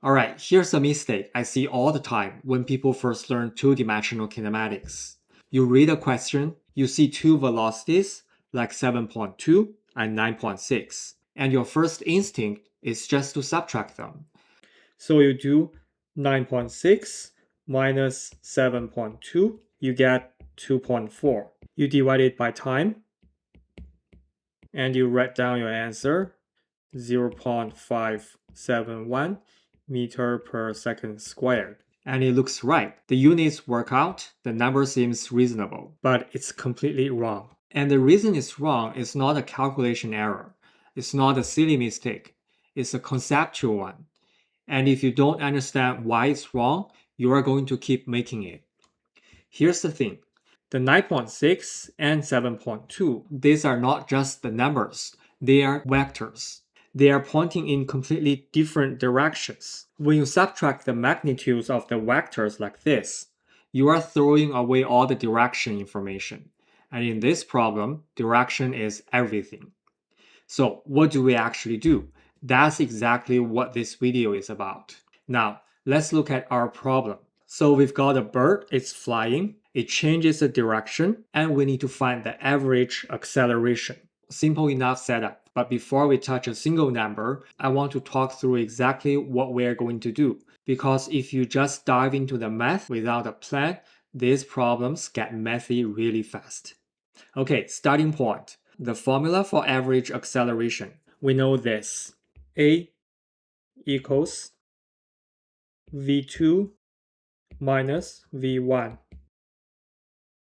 Alright, here's a mistake I see all the time when people first learn two-dimensional kinematics. You read a question, you see two velocities, like 7.2 and 9.6, and your first instinct is just to subtract them. So you do 9.6 minus 7.2, you get 2.4. You divide it by time, and you write down your answer, 0.571 meter per second squared. And it looks right. The units work out, the number seems reasonable, but it's completely wrong. And the reason it's wrong is not a calculation error. It's not a silly mistake. It's a conceptual one. And if you don't understand why it's wrong, you are going to keep making it. Here's the thing. The 9.6 and 7.2, these are not just the numbers. They are vectors. They are pointing in completely different directions. When you subtract the magnitudes of the vectors like this, you are throwing away all the direction information. And in this problem, direction is everything. So what do we actually do? That's exactly what this video is about. Now, let's look at our problem. So we've got a bird, it's flying, it changes the direction, and we need to find the average acceleration. Simple enough setup. But before we touch a single number, I want to talk through exactly what we're going to do. Because if you just dive into the math without a plan, these problems get messy really fast. Okay, starting point. The formula for average acceleration. We know this. A equals v2 minus v1.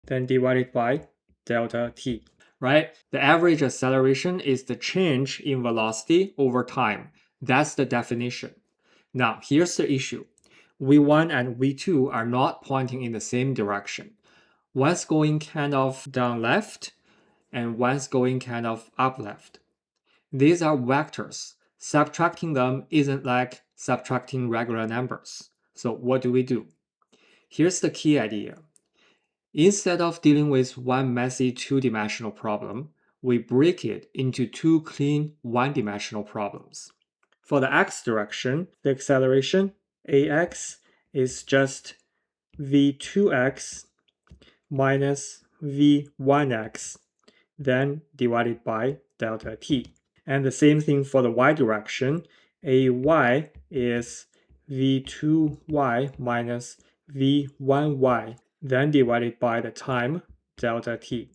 Then divided by delta t. Right? The average acceleration is the change in velocity over time. That's the definition. Now, here's the issue. v1 and v2 are not pointing in the same direction. One's going kind of down left, and one's going kind of up left. These are vectors. Subtracting them isn't like subtracting regular numbers. So what do we do? Here's the key idea. Instead of dealing with one messy two-dimensional problem, we break it into two clean one-dimensional problems. For the x direction, the acceleration ax is just v2x minus v1x, then divided by delta t. And the same thing for the y direction, ay is v2y minus v1y, then divided by the time delta t.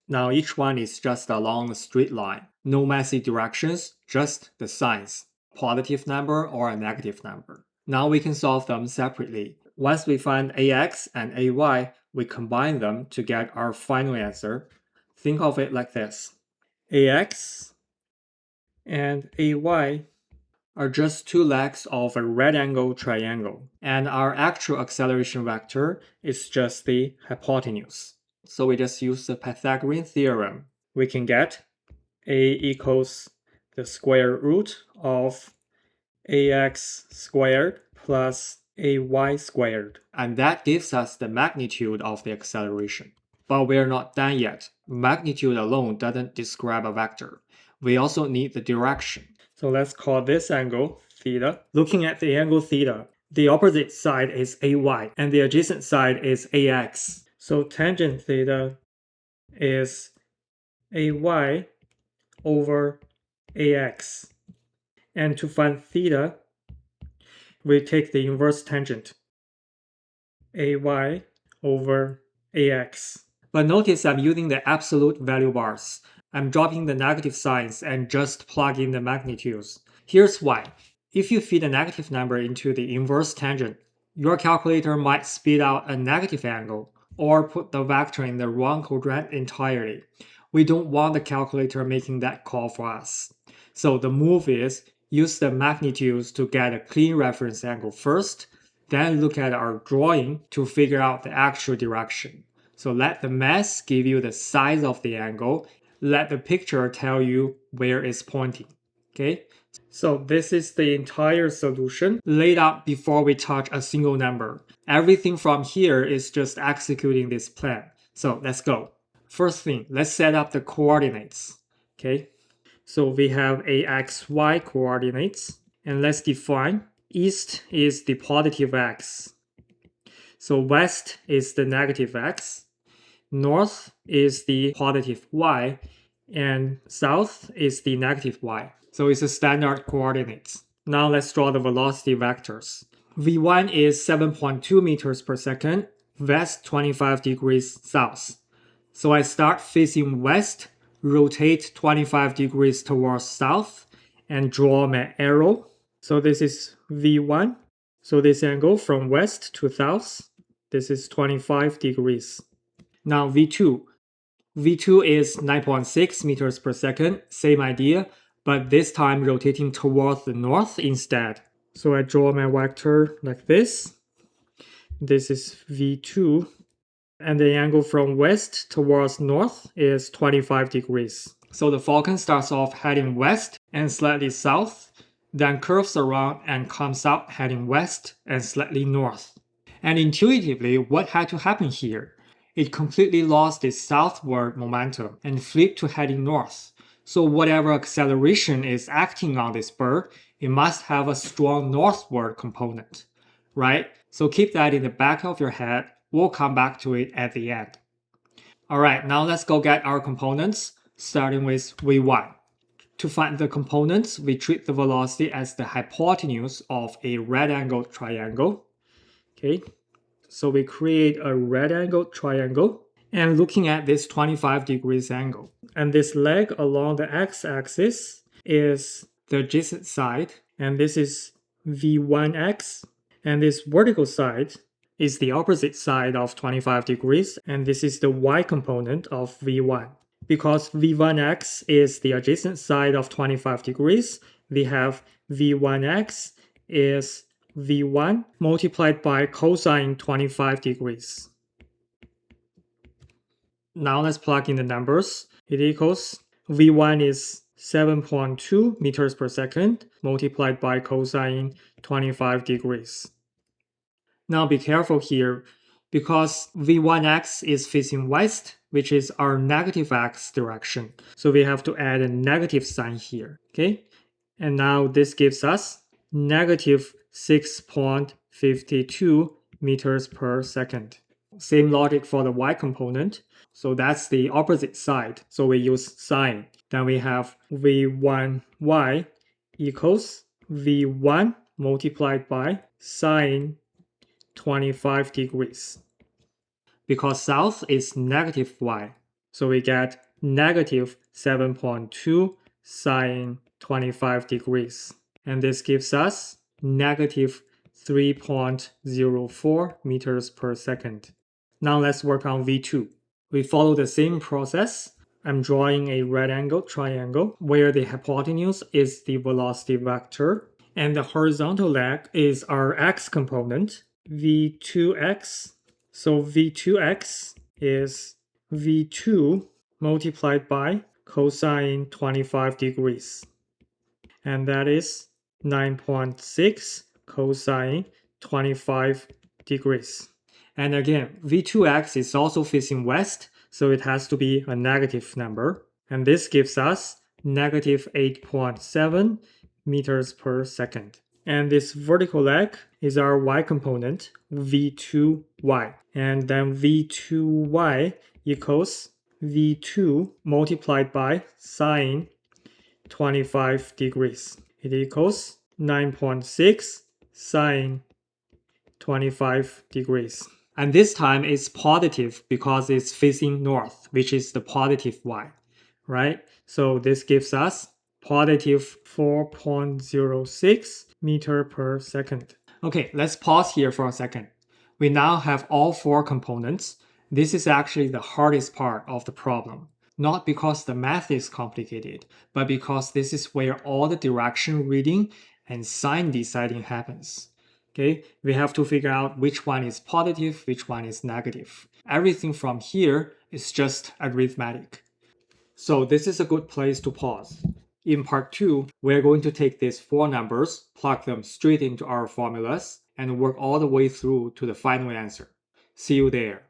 Now each one is just along a straight line. No messy directions, just the signs, positive number or a negative number. Now we can solve them separately. Once we find ax and ay, we combine them to get our final answer. Think of it like this. Ax and ay are just two legs of a right-angle triangle, and our actual acceleration vector is just the hypotenuse. So we just use the Pythagorean theorem. We can get a equals the square root of ax squared plus ay squared. And that gives us the magnitude of the acceleration. But we're not done yet. Magnitude alone doesn't describe a vector. We also need the direction. So let's call this angle theta. Looking at the angle theta, the opposite side is ay and the adjacent side is ax. So tangent theta is ay over ax. And to find theta, we take the inverse tangent, ay over ax. But notice I'm using the absolute value bars. I'm dropping the negative signs and just plug in the magnitudes. Here's why. If you feed a negative number into the inverse tangent, your calculator might spit out a negative angle or put the vector in the wrong quadrant entirely. We don't want the calculator making that call for us. So the move is use the magnitudes to get a clean reference angle first, then look at our drawing to figure out the actual direction. So let the math give you the size of the angle, let the picture tell you where it's pointing. Okay? So this is the entire solution laid out before we touch a single number. Everything from here is just executing this plan. So let's go. First thing, let's set up the coordinates. Okay? So we have axy coordinates, and let's define east is the positive x. So west is the negative x. North is the positive y. And south is the negative y. So it's a standard coordinates. Now let's draw the velocity vectors. V1 is 7.2 meters per second, west 25 degrees south. So I start facing west, rotate 25 degrees towards south, and draw my arrow. So this is V1. So this angle from west to south, this is 25 degrees. Now V2. V2 is 9.6 meters per second, same idea, but this time rotating towards the north instead. So I draw my vector like this. This is V2, and the angle from west towards north is 25 degrees. So the falcon starts off heading west and slightly south, then curves around and comes out heading west and slightly north. And intuitively, what had to happen here? It completely lost its southward momentum and flipped to heading north. So whatever acceleration is acting on this bird, it must have a strong northward component, right? So keep that in the back of your head. We'll come back to it at the end. All right, now let's go get our components, starting with V1. To find the components, we treat the velocity as the hypotenuse of a right-angled triangle. Okay, so we create a right-angled triangle and looking at this 25 degrees angle. And this leg along the x-axis is the adjacent side, and this is V1x. And this vertical side is the opposite side of 25 degrees, and this is the y component of V1. Because V1x is the adjacent side of 25 degrees, we have V1x is V1 multiplied by cosine 25 degrees. Now let's plug in the numbers. It equals V1 is 7.2 meters per second multiplied by cosine 25 degrees. Now be careful here because V1x is facing west, which is our negative x direction. So we have to add a negative sign here, okay? And now this gives us negative 6.52 meters per second. Same logic for the y component. So that's the opposite side. So we use sine. Then we have V1y equals V1 multiplied by sine 25 degrees. Because south is negative y. So we get negative 7.2 sine 25 degrees. And this gives us negative 3.04 meters per second. Now let's work on V2. We follow the same process. I'm drawing a right-angled triangle where the hypotenuse is the velocity vector and the horizontal leg is our x component, V2x. So V2x is V2 multiplied by cosine 25 degrees. And that is 9.6 cosine 25 degrees. And again, V2x is also facing west, so it has to be a negative number. And this gives us negative 8.7 meters per second. And this vertical leg is our y component, V2y. And then V2y equals V2 multiplied by sine 25 degrees. It equals 9.6 sine 25 degrees. And this time it's positive because it's facing north, which is the positive y, right? So this gives us positive 4.06 meter per second. Okay, let's pause here for a second. We now have all four components. This is actually the hardest part of the problem. Not because the math is complicated, but because this is where all the direction reading and sign deciding happens. Okay, we have to figure out which one is positive, which one is negative. Everything from here is just arithmetic. So this is a good place to pause. In part 2, we're going to take these four numbers, plug them straight into our formulas, and work all the way through to the final answer. See you there.